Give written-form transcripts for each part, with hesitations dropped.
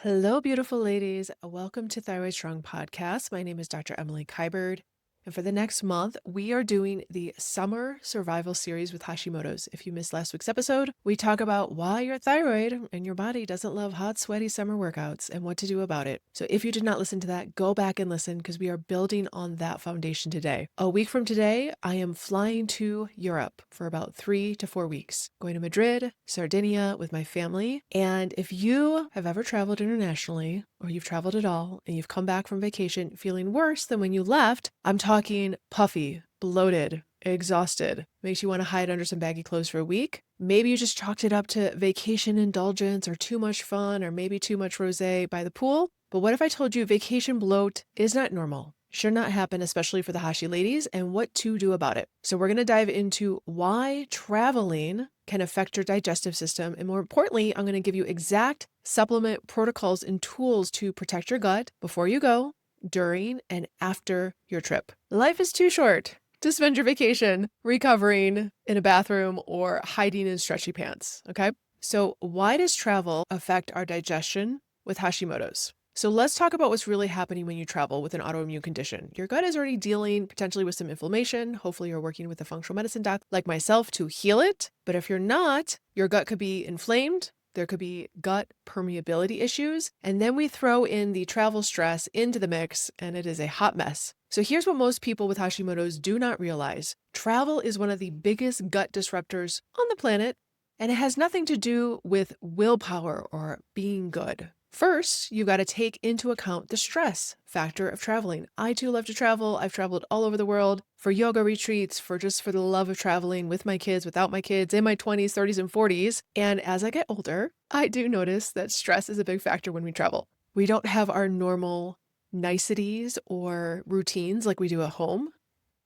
Hello, beautiful ladies. Welcome to Thyroid Strong Podcast. My name is Dr. Emily Kiberd. And for the next month, we are doing the Summer Survival Series with Hashimoto's. If you missed last week's episode, we talk about why your thyroid and your body doesn't love hot, sweaty summer workouts and what to do about it. So if you did not listen to that, go back and listen because we are building on that foundation today. A week from today, I am flying to Europe for about 3 to 4 weeks, going to Madrid, Sardinia with my family. And if you have ever traveled internationally, or you've traveled at all and you've come back from vacation feeling worse than when you left, I'm talking puffy, bloated, exhausted, makes you want to hide under some baggy clothes for a week. Maybe you just chalked it up to vacation indulgence or too much fun or maybe too much rosé by the pool. But what if I told you vacation bloat is not normal? Should not happen, especially for the Hashi ladies, and what to do about it. So we're going to dive into why traveling can affect your digestive system. And more importantly, I'm going to give you exact supplement protocols and tools to protect your gut before you go, during, and after your trip. Life is too short to spend your vacation recovering in a bathroom or hiding in stretchy pants, okay? So why does travel affect our digestion with Hashimoto's? So let's talk about what's really happening when you travel with an autoimmune condition. Your gut is already dealing potentially with some inflammation. Hopefully you're working with a functional medicine doc like myself to heal it. But if you're not, your gut could be inflamed. There could be gut permeability issues. And then we throw in the travel stress into the mix and it is a hot mess. So here's what most people with Hashimoto's do not realize. Travel is one of the biggest gut disruptors on the planet, and it has nothing to do with willpower or being good. First, you got to take into account the stress factor of traveling. I too love to travel. I've traveled all over the world for yoga retreats, for the love of traveling with my kids, without my kids, in my 20s, 30s, and 40s. And as I get older, I do notice that stress is a big factor when we travel. We don't have our normal niceties or routines like we do at home.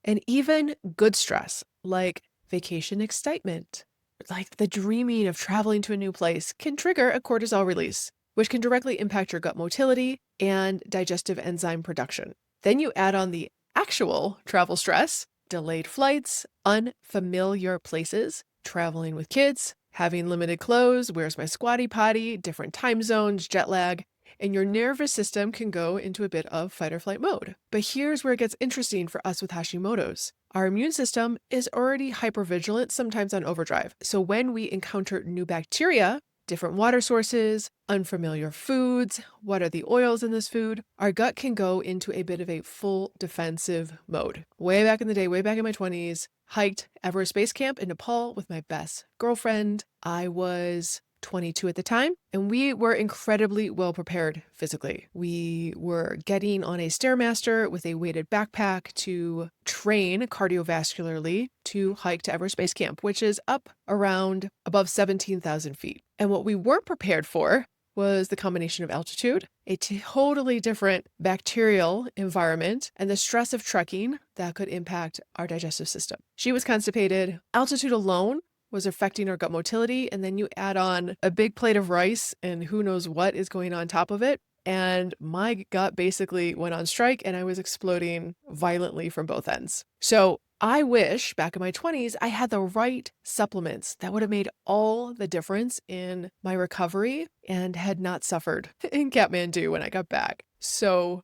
And even good stress, like vacation excitement, like the dreaming of traveling to a new place, can trigger a cortisol release, which can directly impact your gut motility and digestive enzyme production. Then you add on the actual travel stress, delayed flights, unfamiliar places, traveling with kids, having limited clothes, where's my squatty potty, different time zones, jet lag, and your nervous system can go into a bit of fight or flight mode. But here's where it gets interesting for us with Hashimoto's. Our immune system is already hypervigilant, sometimes on overdrive. So when we encounter new bacteria, different water sources, unfamiliar foods, what are the oils in this food, our gut can go into a bit of a full defensive mode. Way back in the day, way back in my 20s, hiked Everest Base Camp in Nepal with my best girlfriend. I was 22 at the time, and we were incredibly well prepared physically. We were getting on a Stairmaster with a weighted backpack to train cardiovascularly to hike to Everest Base Camp, which is up around above 17,000 feet. And what we weren't prepared for was the combination of altitude, a totally different bacterial environment, and the stress of trekking that could impact our digestive system. She was constipated. Altitude alone was affecting our gut motility, and then you add on a big plate of rice and who knows what is going on top of it. And my gut basically went on strike and I was exploding violently from both ends. So I wish back in my 20s, I had the right supplements that would have made all the difference in my recovery and had not suffered in Kathmandu when I got back so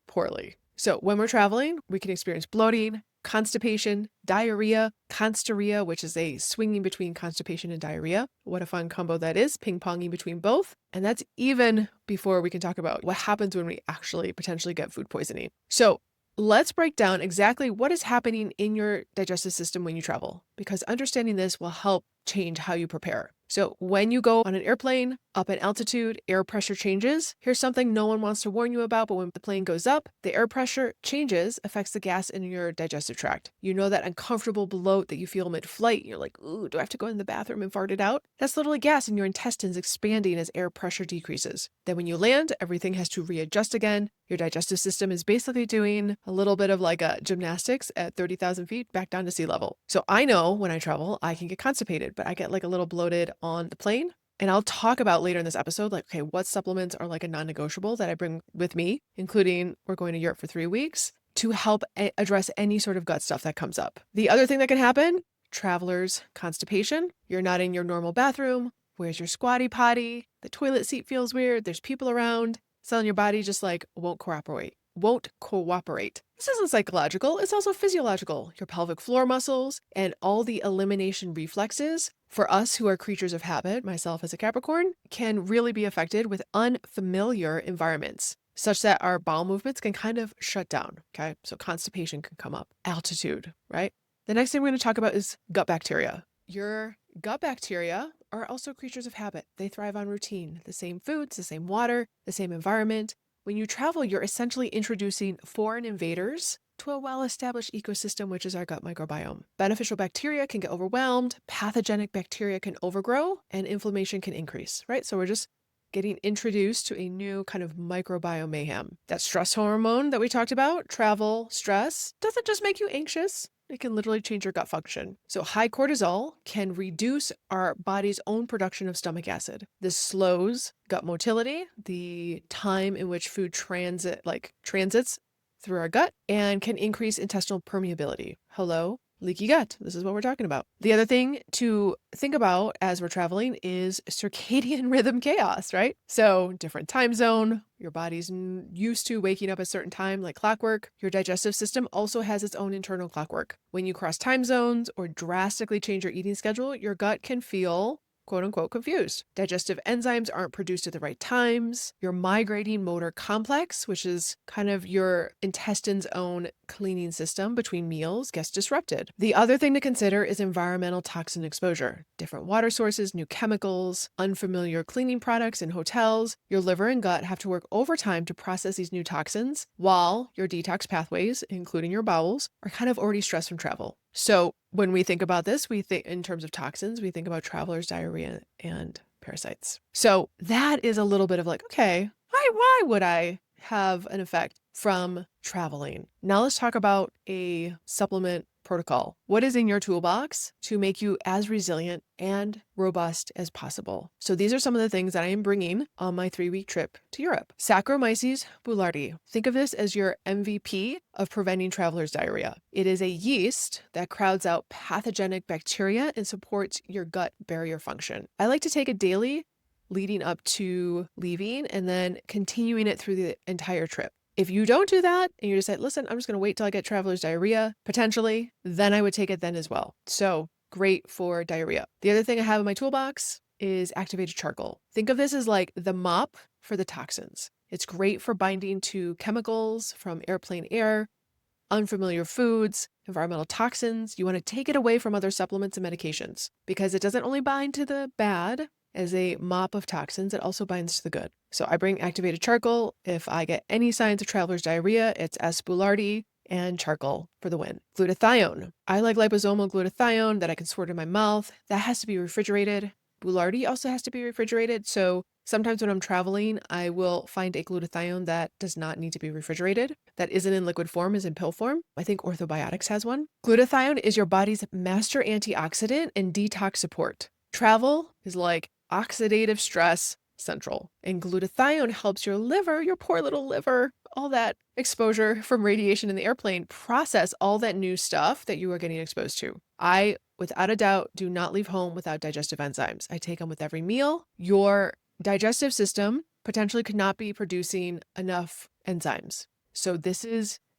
poorly. So when we're traveling, we can experience bloating, constipation, diarrhea, consturia, which is a swinging between constipation and diarrhea. What a fun combo that is, ping-ponging between both. And that's even before we can talk about what happens when we actually potentially get food poisoning. So let's break down exactly what is happening in your digestive system when you travel, because understanding this will help change how you prepare. So when you go on an airplane, up in altitude, air pressure changes. Here's something no one wants to warn you about, but when the plane goes up, the air pressure changes, affects the gas in your digestive tract. You know that uncomfortable bloat that you feel mid-flight. You're like, ooh, do I have to go in the bathroom and fart it out? That's literally gas in your intestines expanding as air pressure decreases. Then when you land, everything has to readjust again. Your digestive system is basically doing a little bit of like a gymnastics at 30,000 feet back down to sea level. So I know when I travel, I can get constipated, but I get like a little bloated on the plane. And I'll talk about later in this episode, like, okay, what supplements are like a non-negotiable that I bring with me, including we're going to Europe for 3 weeks to help address any sort of gut stuff that comes up. The other thing that can happen, travelers' constipation. You're not in your normal bathroom. Where's your squatty potty? The toilet seat feels weird. There's people around. Telling your body just like won't cooperate. This isn't psychological, it's also physiological. Your pelvic floor muscles and all the elimination reflexes, for us who are creatures of habit, myself as a Capricorn, can really be affected with unfamiliar environments, such that our bowel movements can kind of shut down, okay? So constipation can come up, altitude, right? The next thing we're going to talk about is gut bacteria. Your gut bacteria are also creatures of habit. They thrive on routine, the same foods, the same water, the same environment. When you travel, you're essentially introducing foreign invaders to a well-established ecosystem, which is our gut microbiome. Beneficial bacteria can get overwhelmed, pathogenic bacteria can overgrow, and inflammation can increase, right? So we're just getting introduced to a new kind of microbiome mayhem. That stress hormone that we talked about, travel, stress, doesn't just make you anxious. It can literally change your gut function. So high cortisol can reduce our body's own production of stomach acid. This slows gut motility, the time in which food transits through our gut, and can increase intestinal permeability. Hello, leaky gut. This is what we're talking about. The other thing to think about as we're traveling is circadian rhythm chaos, right? So different time zone, your body's used to waking up at a certain time like clockwork. Your digestive system also has its own internal clockwork. When you cross time zones or drastically change your eating schedule, your gut can feel quote unquote confused. Digestive enzymes aren't produced at the right times. Your migrating motor complex, which is kind of your intestine's own cleaning system between meals, gets disrupted. The other thing to consider is environmental toxin exposure. Different water sources, new chemicals, unfamiliar cleaning products in hotels. Your liver and gut have to work overtime to process these new toxins, while your detox pathways, including your bowels, are kind of already stressed from travel. So when we think about this, we think in terms of toxins, we think about traveler's diarrhea and parasites. So that is a little bit of like, okay, why would I have an effect from traveling? Now let's talk about a supplement protocol. What is in your toolbox to make you as resilient and robust as possible? So these are some of the things that I am bringing on my 3-week trip to Europe. Saccharomyces boulardii. Think of this as your MVP of preventing traveler's diarrhea. It is a yeast that crowds out pathogenic bacteria and supports your gut barrier function. I like to take it daily leading up to leaving and then continuing it through the entire trip. If you don't do that and you decide, listen, I'm just going to wait till I get traveler's diarrhea, potentially, then I would take it then as well. So great for diarrhea. The other thing I have in my toolbox is activated charcoal. Think of this as like the mop for the toxins. It's great for binding to chemicals from airplane air, unfamiliar foods, environmental toxins. You want to take it away from other supplements and medications because it doesn't only bind to the bad as a mop of toxins, it also binds to the good. So I bring activated charcoal. If I get any signs of traveler's diarrhea, it's S. boulardii and charcoal for the win. Glutathione. I like liposomal glutathione that I can squirt in my mouth. That has to be refrigerated. Boulardii also has to be refrigerated. So sometimes when I'm traveling, I will find a glutathione that does not need to be refrigerated, that isn't in liquid form, is in pill form. I think Orthobiotics has one. Glutathione is your body's master antioxidant and detox support. Travel is like oxidative stress central. And glutathione helps your liver, your poor little liver, all that exposure from radiation in the airplane, process all that new stuff that you are getting exposed to. I, without a doubt, do not leave home without digestive enzymes. I take them with every meal. Your digestive system potentially could not be producing enough enzymes. So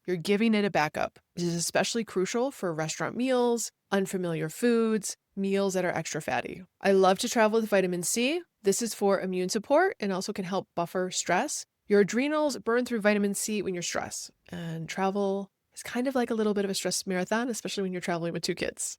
you're giving it a backup. This is especially crucial for restaurant meals, unfamiliar foods, meals that are extra fatty. I love to travel with vitamin C. This is for immune support and also can help buffer stress. Your adrenals burn through vitamin C when you're stressed. And travel is kind of like a little bit of a stress marathon, especially when you're traveling with 2 kids.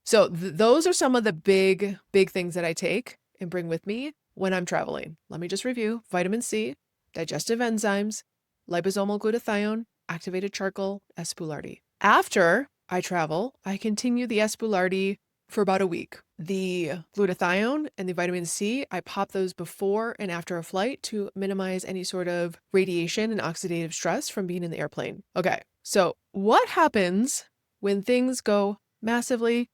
So those are some of the big things that I take and bring with me when I'm traveling. Let me just review. Vitamin C, digestive enzymes, liposomal glutathione, activated charcoal, S. boulardii. After I travel, I continue the S. boulardii for about a week. The glutathione and the vitamin C, I pop those before and after a flight to minimize any sort of radiation and oxidative stress from being in the airplane. Okay, so what happens when things go massively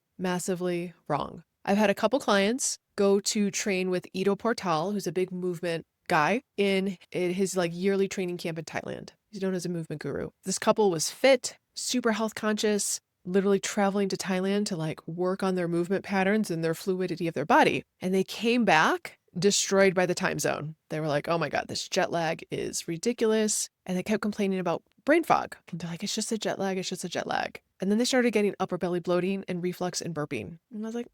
wrong? I've had a couple clients go to train with Ido Portal, who's a big movement guy, in his yearly training camp in Thailand. He's known as a movement guru. This couple was fit, super health conscious, literally traveling to Thailand to like work on their movement patterns and their fluidity of their body. And they came back destroyed by the time zone. They were like, oh my God, this jet lag is ridiculous. And they kept complaining about brain fog. And they're like, it's just a jet lag. It's just a jet lag. And then they started getting upper belly bloating and reflux and burping. And I was like,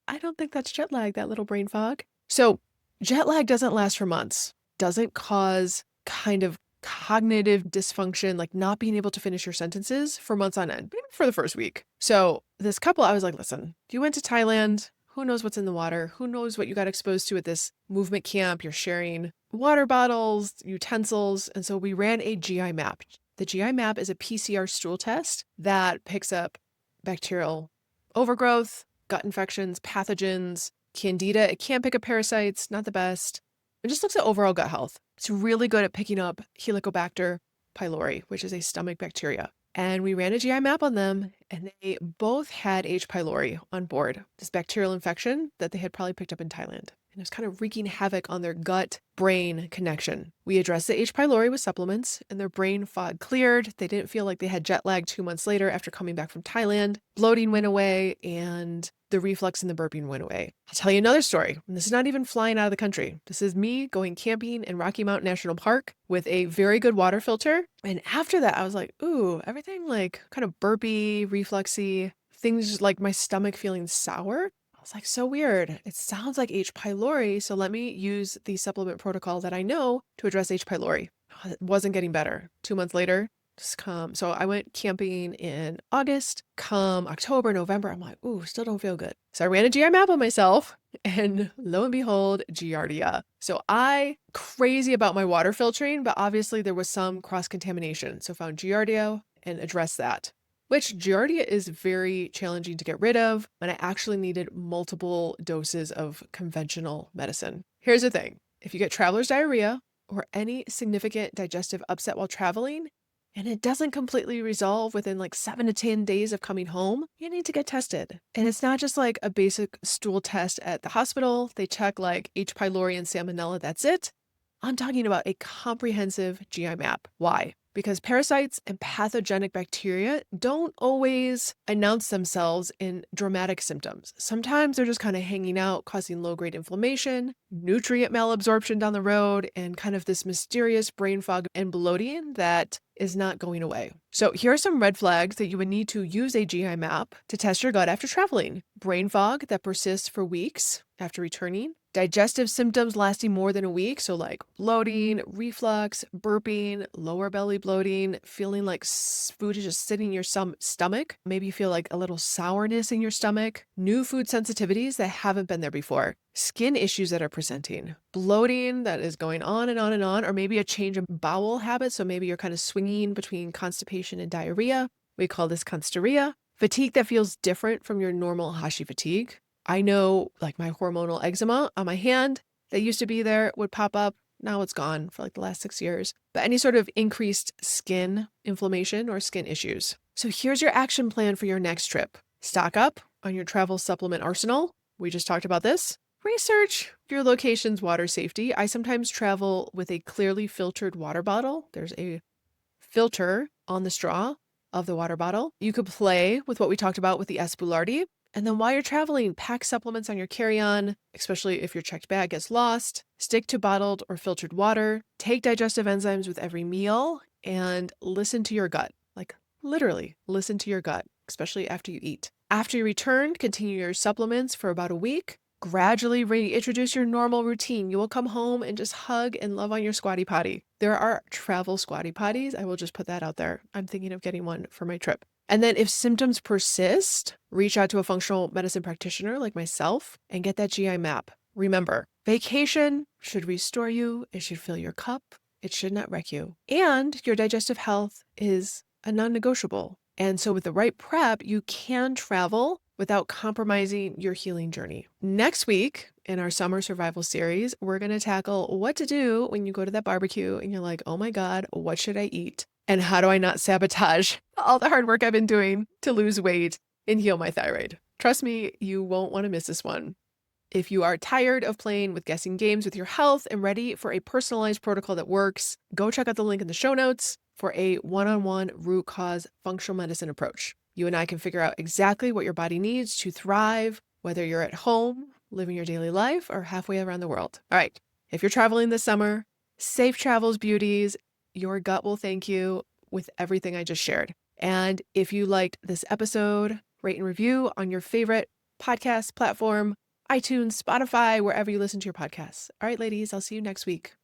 I don't think that's jet lag, that little brain fog. So jet lag doesn't last for months, doesn't cause kind of cognitive dysfunction, like not being able to finish your sentences for months on end, but even for the first week. So this couple, I was like, listen, you went to Thailand. Who knows what's in the water? Who knows what you got exposed to at this movement camp? You're sharing water bottles, utensils. And so we ran a GI map. The GI map is a PCR stool test that picks up bacterial overgrowth, gut infections, pathogens, candida. It can pick up parasites, not the best. It just looks at overall gut health. It's really good at picking up Helicobacter pylori, which is a stomach bacteria. And we ran a GI map on them, and they both had H. pylori on board, this bacterial infection that they had probably picked up in Thailand. And it was kind of wreaking havoc on their gut-brain connection. We addressed the H. pylori with supplements, and their brain fog cleared. They didn't feel like they had jet lag 2 months later after coming back from Thailand. Bloating went away, and the reflux and the burping went away. I'll tell you another story. And this is not even flying out of the country. This is me going camping in Rocky Mountain National Park with a very good water filter. And after that, I was like, ooh, everything like kind of burpy, refluxy, things like my stomach feeling sour. I was like, so weird. It sounds like H. pylori. So let me use the supplement protocol that I know to address H. pylori. It wasn't getting better. 2 months later, so I went camping in August. Come October, November, I'm like, ooh, still don't feel good. So I ran a GI map on myself, and lo and behold, Giardia. So I crazy about my water filtering, but obviously there was some cross-contamination. So found Giardia and addressed that, which Giardia is very challenging to get rid of. And I actually needed multiple doses of conventional medicine. Here's the thing. If you get traveler's diarrhea or any significant digestive upset while traveling, and it doesn't completely resolve within like 7 to 10 days of coming home, you need to get tested. And it's not just like a basic stool test at the hospital. They check like H. pylori and salmonella, that's it. I'm talking about a comprehensive GI map. Why? Because parasites and pathogenic bacteria don't always announce themselves in dramatic symptoms. Sometimes they're just kind of hanging out, causing low-grade inflammation, nutrient malabsorption down the road, and kind of this mysterious brain fog and bloating that is not going away. So here are some red flags that you would need to use a GI map to test your gut after traveling. Brain fog that persists for weeks after returning. Digestive symptoms lasting more than a week, so like bloating, reflux, burping, lower belly bloating, feeling like food is just sitting in your stomach. Maybe you feel like a little sourness in your stomach. New food sensitivities that haven't been there before. Skin issues that are presenting. Bloating that is going on and on and on, or maybe a change in bowel habits, so maybe you're kind of swinging between constipation and diarrhea. We call this constiria. Fatigue that feels different from your normal Hashi fatigue. I know like my hormonal eczema on my hand that used to be there would pop up. Now it's gone for like the last 6 years. But any sort of increased skin inflammation or skin issues. So here's your action plan for your next trip. Stock up on your travel supplement arsenal. We just talked about this. Research your location's water safety. I sometimes travel with a clearly filtered water bottle. There's a filter on the straw of the water bottle. You could play with what we talked about with the S. boulardii. And then while you're traveling, pack supplements on your carry-on, especially if your checked bag gets lost. Stick to bottled or filtered water. Take digestive enzymes with every meal and listen to your gut. Like literally listen to your gut, especially after you eat. After you return, continue your supplements for about a week. Gradually reintroduce your normal routine. You will come home and just hug and love on your squatty potty. There are travel squatty potties. I will just put that out there. I'm thinking of getting one for my trip. And then if symptoms persist, reach out to a functional medicine practitioner like myself and get that GI map. Remember, vacation should restore you. It should fill your cup. It should not wreck you. And your digestive health is a non-negotiable. And so with the right prep, you can travel without compromising your healing journey. Next week in our summer survival series, we're going to tackle what to do when you go to that barbecue and you're like, oh my God, what should I eat? And how do I not sabotage all the hard work I've been doing to lose weight and heal my thyroid? Trust me, you won't want to miss this one. If you are tired of playing with guessing games with your health and ready for a personalized protocol that works, go check out the link in the show notes for a one-on-one root cause functional medicine approach. You and I can figure out exactly what your body needs to thrive, whether you're at home, living your daily life, or halfway around the world. All right, if you're traveling this summer, safe travels, beauties. Your gut will thank you with everything I just shared. And if you liked this episode, rate and review on your favorite podcast platform, iTunes, Spotify, wherever you listen to your podcasts. All right, ladies, I'll see you next week.